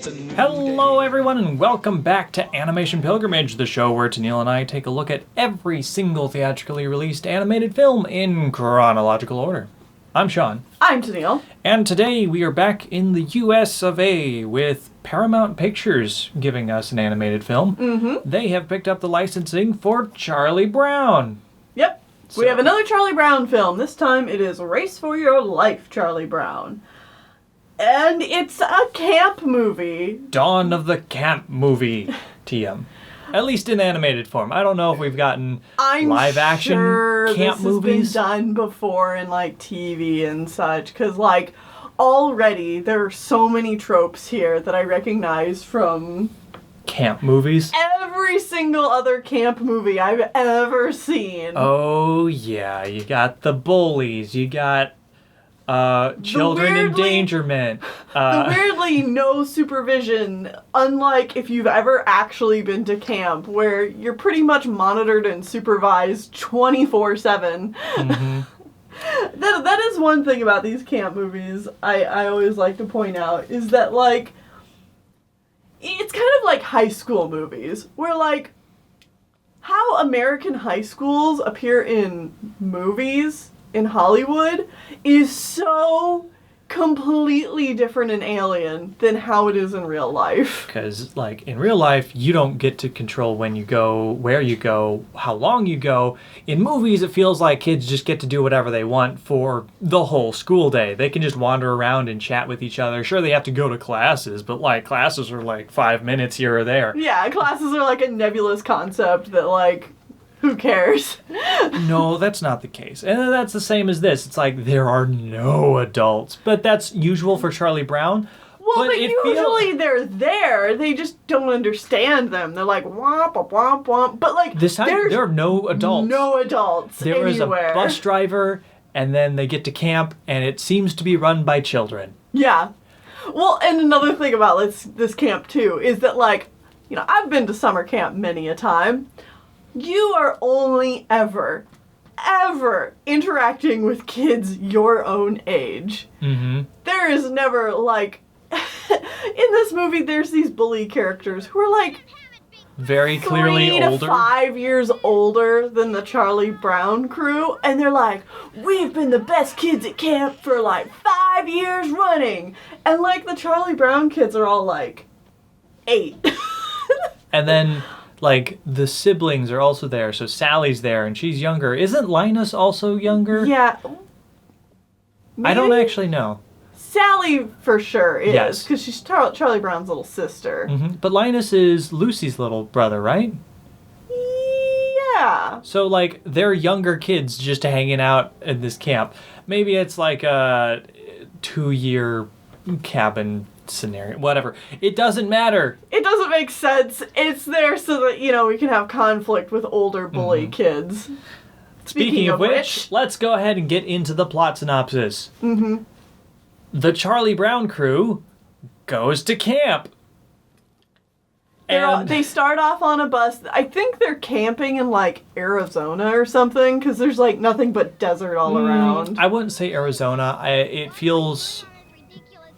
Hello everyone and welcome back to Animation Pilgrimage, the show where Tennille and I take a look at every single theatrically released animated film in chronological order. I'm Sean. I'm Tennille. And today we are back in the US of A with Paramount Pictures giving us an animated film. Mm-hmm. They have picked up the licensing for Charlie Brown. Yep. We have another Charlie Brown film. This time it is Race for Your Life, Charlie Brown. And it's a camp movie. Dawn of the Camp movie, TM. At least in animated form. I don't know if we've gotten live action camp movies. This has been done before in like TV and such. Because like already there are so many tropes here that I recognize from camp movies. Every single other camp movie I've ever seen. Oh yeah, you got the bullies, you got children endangerment. The weirdly no supervision, unlike if you've ever actually been to camp, where you're pretty much monitored and supervised 24/7. Mm-hmm. That is one thing about these camp movies I always like to point out, is that, like, it's kind of like high school movies, where, like, how American high schools appear in movies in Hollywood is so completely different and alien than how it is in real life. Because, like, in real life, you don't get to control when you go, where you go, how long you go. In movies, it feels like kids just get to do whatever they want for the whole school day. They can just wander around and chat with each other. Sure, they have to go to classes, but, like, classes are, like, 5 minutes here or there. Yeah, classes are, like, a nebulous concept that, like, who cares? No, that's not the case. And that's the same as this. It's like, there are no adults. But that's usual for Charlie Brown. Well, but usually they're there. They just don't understand them. They're like, womp, womp, womp. But, like, this time, there are no adults. No adults There is a bus driver, and then they get to camp, and it seems to be run by children. Yeah. Well, and another thing about this camp, too, is that, like, you know, I've been to summer camp many a time. You are only ever interacting with kids your own age. Mm-hmm. There is never, like, in this movie, there's these bully characters who are, like, very clearly 3 older. to 5 years older than the Charlie Brown crew, and they're like, we've been the best kids at camp for, like, 5 years running. And, like, the Charlie Brown kids are all, like, 8. And then, like, the siblings are also there, so Sally's there, and she's younger. Isn't Linus also younger? Yeah. Maybe? I don't actually know. Sally, for sure, is. Yes. Because she's Charlie Brown's little sister. Mm-hmm. But Linus is Lucy's little brother, right? Yeah. So, like, they're younger kids just hanging out in this camp. Maybe it's like a 2-year cabin scenario, whatever. It doesn't matter. It doesn't make sense. It's there so that, you know, we can have conflict with older bully kids. Speaking of which, let's go ahead and get into the plot synopsis. Mm-hmm. The Charlie Brown crew goes to camp. They start off on a bus. I think they're camping in, like, Arizona or something, because there's, like, nothing but desert all around. I wouldn't say Arizona. It feels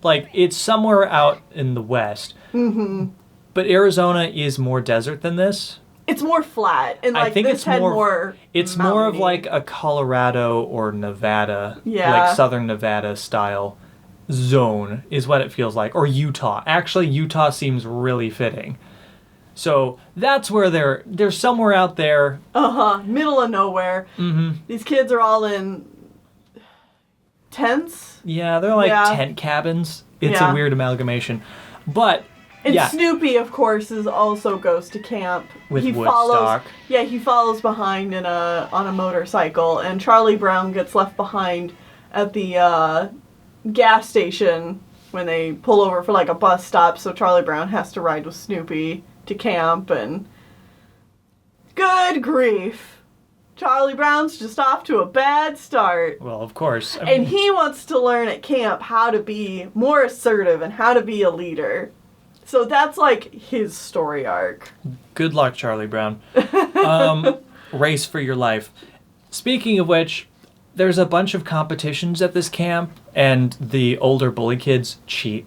like it's somewhere out in the west. Mm-hmm. But Arizona is more desert than this. It's more flat, and, like, I think this had more it's more of mountainy. like a Colorado or Nevada, Yeah. like southern Nevada style zone is what it feels like, or Utah. Actually, Utah seems really fitting. So that's where they're somewhere out there. Middle of nowhere. Mm-hmm. These kids are all in tents. Yeah, they're like tent cabins. It's a weird amalgamation, but. And yeah. Snoopy, of course, also goes to camp. With Woodstock. He follows behind on a motorcycle, and Charlie Brown gets left behind at the gas station when they pull over for, like, a bus stop, so Charlie Brown has to ride with Snoopy to camp, and good grief. Charlie Brown's just off to a bad start. Well, of course. And he wants to learn at camp how to be more assertive and how to be a leader. So that's, like, his story arc. Good luck, Charlie Brown. Race for your life. Speaking of which, there's a bunch of competitions at this camp, and the older bully kids cheat.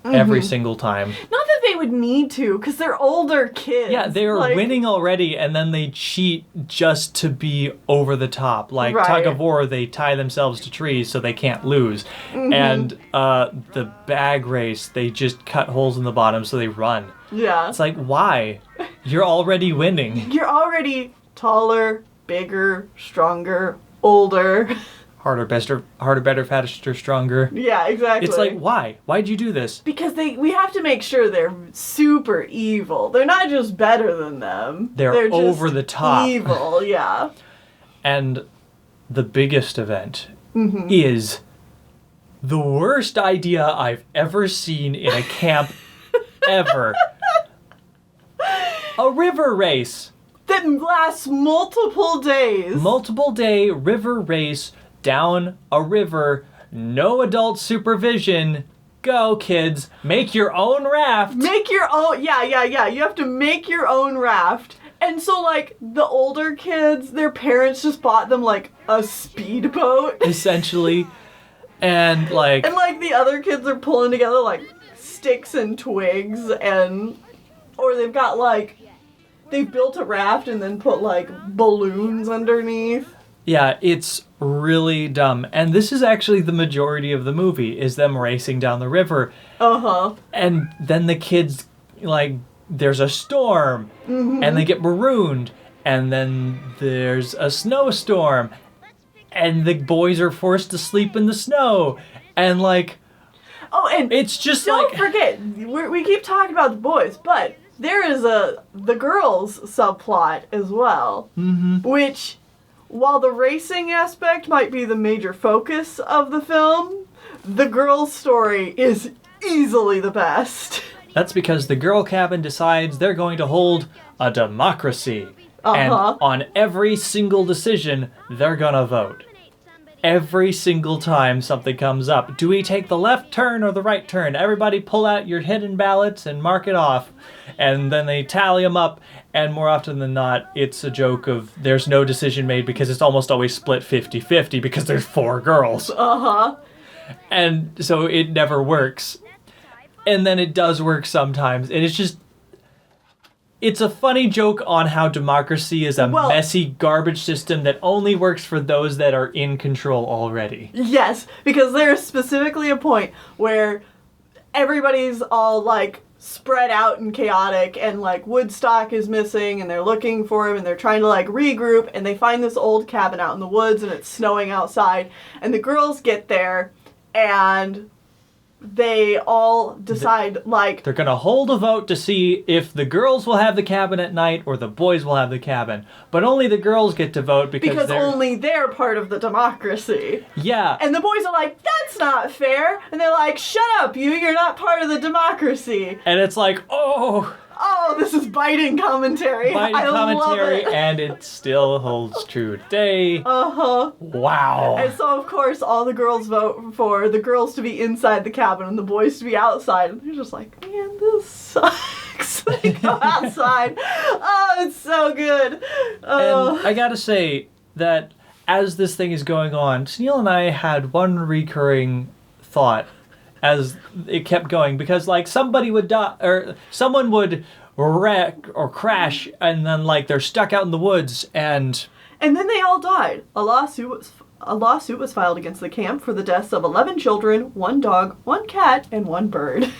every single time. Not that they would need to, because they're older kids. Yeah, they are like, winning already, and then they cheat just to be over the top. Like Right. tug of war, they tie themselves to trees so they can't lose. And the bag race, they just cut holes in the bottom so they run. Yeah. It's like, why? You're already winning. You're already taller, bigger, stronger, older. Harder, better, faster, stronger. Yeah, exactly. It's like, why? Why'd you do this? Because we have to make sure they're super evil. They're not just better than them. They're just over the top. evil, yeah. And the biggest event is the worst idea I've ever seen in a camp ever. A river race. That lasts multiple days. Multiple day river race down a river. No adult supervision. Go, kids. Make your own raft. Make your own, yeah. You have to make your own raft. And so, like, the older kids, their parents just bought them, like, a speedboat. Essentially. And, like... And, like, the other kids are pulling together, like, sticks and twigs, and... Or they've got, like... They've built a raft and then put, like, balloons underneath. Yeah, it's really dumb. And this is actually the majority of the movie, is them racing down the river. Uh-huh. And then the kids, like, there's a storm, and they get marooned, and then there's a snowstorm, and the boys are forced to sleep in the snow, and, like... Oh, and it's just don't like... forget, we keep talking about the boys, but there is the girls subplot as well, which... While the racing aspect might be the major focus of the film, the girls' story is easily the best. That's because the girl cabin decides they're going to hold a democracy. And on every single decision, they're gonna vote. Every single time something comes up. Do we take the left turn or the right turn? Everybody pull out your hidden ballots and mark it off. And then they tally them up. And more often than not, it's a joke of there's no decision made because it's almost always split 50-50 because there's 4 girls. And so it never works. And then it does work sometimes. And it's just... It's a funny joke on how democracy is a messy garbage system that only works for those that are in control already. Yes, because there's specifically a point where everybody's all, like, spread out and chaotic, and, like, Woodstock is missing, and they're looking for him, and they're trying to, like, regroup, and they find this old cabin out in the woods, and it's snowing outside, and the girls get there, and they all decide, like... They're gonna hold a vote to see if the girls will have the cabin at night or the boys will have the cabin. But only the girls get to vote because only they're part of the democracy. Yeah. And the boys are like, that's not fair. And they're like, shut up, you're not part of the democracy. And it's like, oh... Oh, this is biting commentary. I love it. And it still holds true today. Wow. And so, of course, all the girls vote for the girls to be inside the cabin and the boys to be outside. And they're just like, man, this sucks. They go outside. Oh, it's so good. And I gotta say that as this thing is going on, Neil and I had one recurring thought as it kept going, because, like, somebody would die, or someone would wreck or crash, and then, like, they're stuck out in the woods, and then they all died. A lawsuit was filed against the camp for the deaths of 11 children, 1 dog, 1 cat, and 1 bird.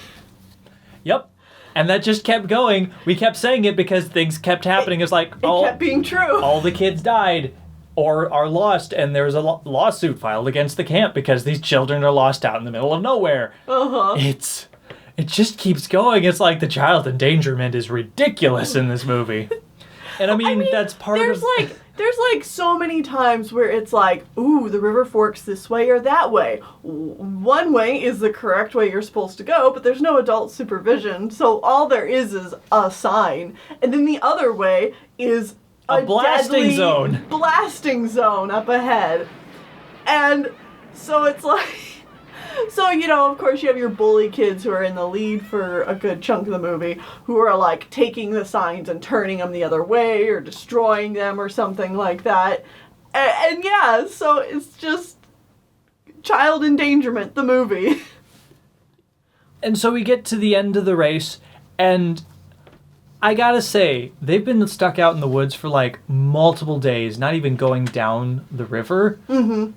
Yep. And that just kept going. We kept saying it because things kept happening. It's like, it kept being true. All the kids died or are lost, and there's a lawsuit filed against the camp because these children are lost out in the middle of nowhere. It just keeps going. It's like the child endangerment is ridiculous in this movie. And I mean that's part of... There's like so many times where it's like, ooh, the river forks this way or that way. One way is the correct way you're supposed to go, but there's no adult supervision, so all there is a sign. And then the other way is a blasting zone. Blasting zone up ahead. And so it's like... So, you know, of course you have your bully kids who are in the lead for a good chunk of the movie, who are, like, taking the signs and turning them the other way, or destroying them, or something like that. And yeah, so it's just child endangerment, the movie. And so we get to the end of the race, and I gotta say, they've been stuck out in the woods for like multiple days, not even going down the river. Mm-hmm.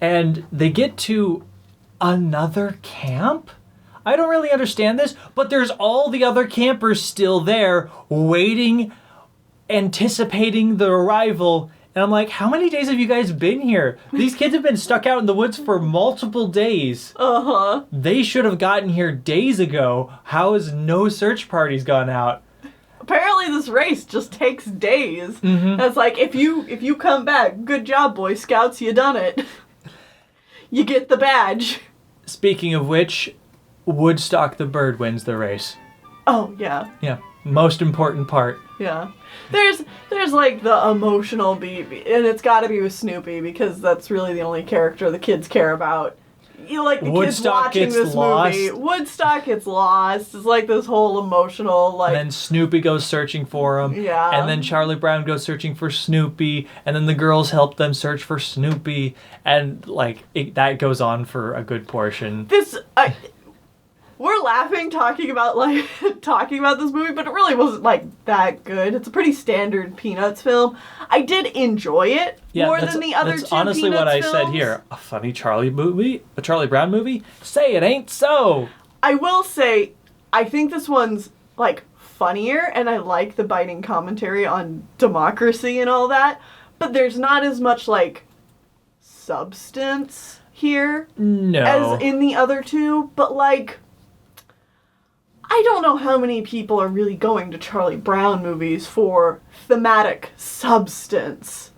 And they get to another camp? I don't really understand this, but there's all the other campers still there, waiting, anticipating the arrival. And I'm like, how many days have you guys been here? These kids have been stuck out in the woods for multiple days. Uh-huh. They should have gotten here days ago. How has no search parties gone out? Apparently this race just takes days. Mm-hmm. It's like, if you come back, good job, Boy Scouts, you done it. You get the badge. Speaking of which, Woodstock the bird wins the race. Oh, yeah. Yeah, most important part. Yeah. There's like the emotional beat, and it's gotta be with Snoopy, because that's really the only character the kids care about. You like the Woodstock kids watching gets this lost. movie. Woodstock gets lost. It's like this whole emotional, like... And then Snoopy goes searching for him. Yeah. And then Charlie Brown goes searching for Snoopy. And then the girls help them search for Snoopy. And, like, that goes on for a good portion. We're laughing talking about this movie, but it really wasn't like that good. It's a pretty standard Peanuts film. I did enjoy it more than the other two Peanuts films. That's honestly what I said here. A funny Charlie Brown movie? Say it ain't so. I will say, I think this one's like funnier, and I like the biting commentary on democracy and all that. But there's not as much like substance here as in the other two. But like, I don't know how many people are really going to Charlie Brown movies for thematic substance,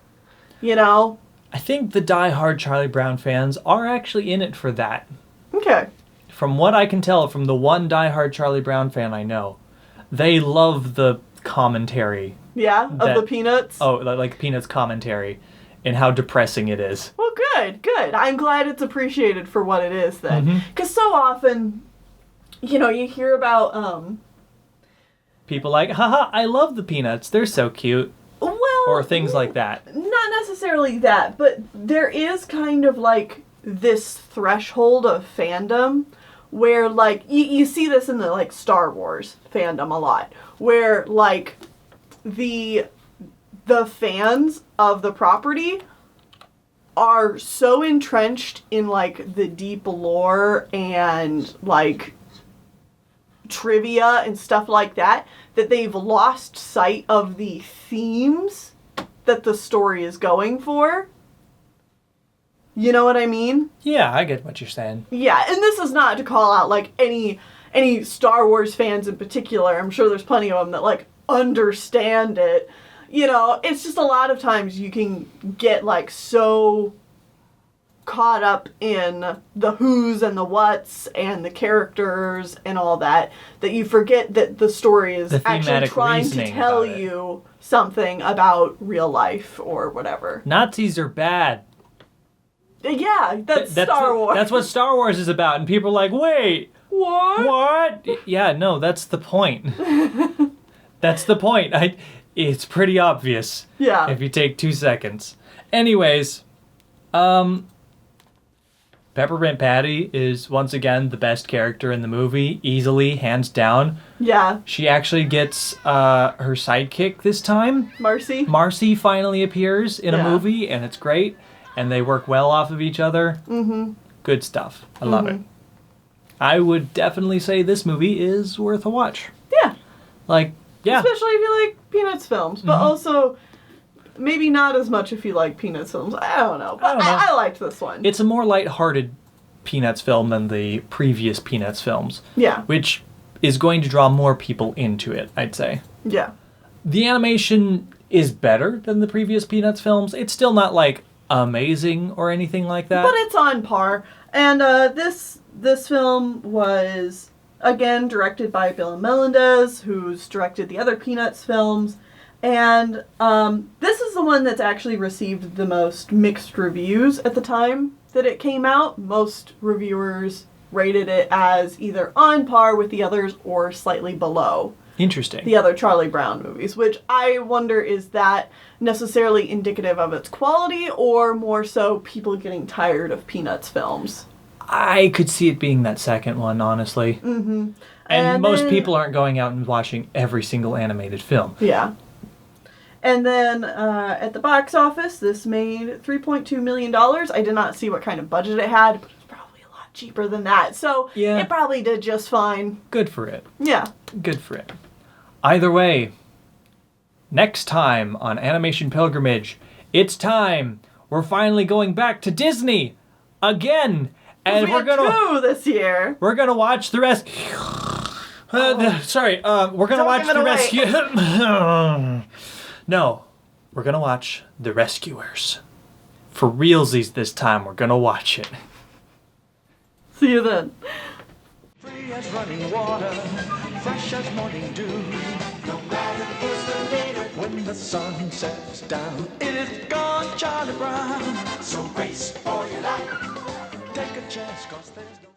you know? I think the die-hard Charlie Brown fans are actually in it for that. Okay. From what I can tell from the one die-hard Charlie Brown fan I know, they love the commentary. Yeah, of the Peanuts? Oh, like Peanuts commentary and how depressing it is. Well, good. I'm glad it's appreciated for what it is then. Because so often... You know, you hear about, people like, haha, I love the Peanuts. They're so cute. Well... Or things like that. Not necessarily that, but there is kind of, like, this threshold of fandom where, like, you see this in the, like, Star Wars fandom a lot. Where, like, the fans of the property are so entrenched in, like, the deep lore and, like... trivia and stuff like that they've lost sight of the themes that the story is going for. You know what I mean? Yeah, I get what you're saying. Yeah, and this is not to call out like any Star Wars fans in particular. I'm sure there's plenty of them that like understand it. You know, it's just a lot of times you can get like so caught up in the who's and the what's and the characters and all that you forget that the story is actually trying to tell you something about real life or whatever. Nazis are bad. Yeah, that's Star Wars. That's what Star Wars is about. And people are like, wait. What? Yeah, no, that's the point. That's the point. It's pretty obvious. Yeah. If you take 2 seconds. Anyways, Peppermint Patty is, once again, the best character in the movie. Easily, hands down. Yeah. She actually gets her sidekick this time. Marcy. Marcy finally appears in a movie, and it's great. And they work well off of each other. Mm-hmm. Good stuff. I love it. I would definitely say this movie is worth a watch. Yeah. Like, yeah. Especially if you like Peanuts films. But also... maybe not as much if you like Peanuts films. I don't know. But I liked this one. It's a more lighthearted Peanuts film than the previous Peanuts films. Yeah. Which is going to draw more people into it, I'd say. Yeah. The animation is better than the previous Peanuts films. It's still not, like, amazing or anything like that. But it's on par. And this film was, again, directed by Bill Melendez, who's directed the other Peanuts films. And this is the one that's actually received the most mixed reviews at the time that it came out. Most reviewers rated it as either on par with the others or slightly below. Interesting. The other Charlie Brown movies, which I wonder, is that necessarily indicative of its quality or more so people getting tired of Peanuts films? I could see it being that second one, honestly. Mm-hmm. And most then, people aren't going out and watching every single animated film. Yeah. And then at the box office, this made $3.2 million. I did not see what kind of budget it had, but it was probably a lot cheaper than that. So Yeah. it probably did just fine. Good for it. Yeah. Good for it. Either way, next time on Animation Pilgrimage, it's time. We're finally going back to Disney again. And we're gonna 2 this year. We're gonna watch the rest. We're gonna watch the rescue. No, we're gonna watch The Rescuers. For realsies this time, we're gonna watch it. See you then. Free as running water, fresh as morning dew. No matter who's the leader, when the sun sets down, it is gone, Charlie Brown. So race for your life, take a chance, 'cause there's no